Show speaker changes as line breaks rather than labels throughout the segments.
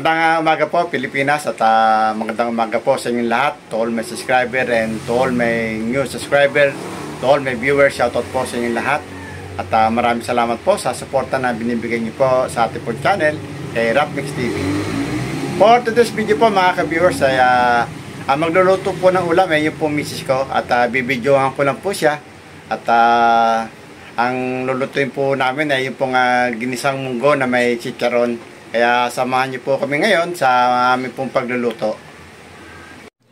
Magandang umaga po Pilipinas at magandang umaga po sa inyong lahat, to all my subscriber and to all my new subscriber, to all my viewers. Shoutout po sa inyong lahat at maraming salamat po sa suporta na binibigay niyo po sa ating po channel kay Rapmix TV. For today's video po mga ka-viewers ay magluluto po ng ulam yung po misis ko at bibidyohan ko lang po siya at ang lulutuin po namin ay yung pong ginisang munggo na may chicharon. Kaya samahan niyo po kami ngayon sa aming pong pagluluto.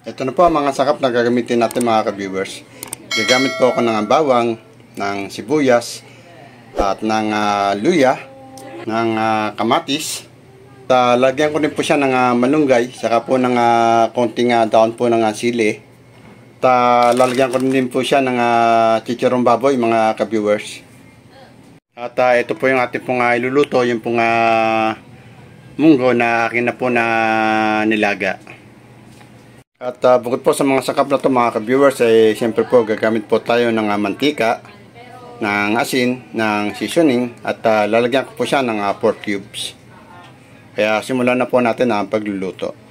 Ito na po ang mga sakap na gagamitin natin mga ka-viewers. Gagamit po ako ng bawang, ng sibuyas, at ng luya, ng kamatis. Lagyan ko din po siya ng malunggay, saka po ng konting daon po ng sili. Lalagyan ko din po siya ng chicharong baboy mga ka-viewers. At ito po yung ating pong iluluto, yung pong munggo na akin na po na nilaga. At bukod po sa mga sakap na to mga ka-viewers ay siyempre po gagamit po tayo ng mantika, ng asin, ng seasoning at lalagyan ko po siya ng pork cubes. Kaya simulan na po natin ang pagluluto.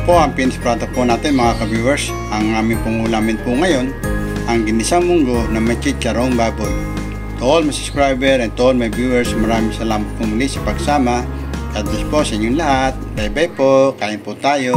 Po ang finished product po natin mga ka-viewers. Ang aming pong ulamin po ngayon ang ginisang munggo na may chicharong baboy. To all my subscriber and to all my viewers, maraming salamat po muli sa pagsama. God bless po sa inyong lahat. Bye bye po, kain po tayo.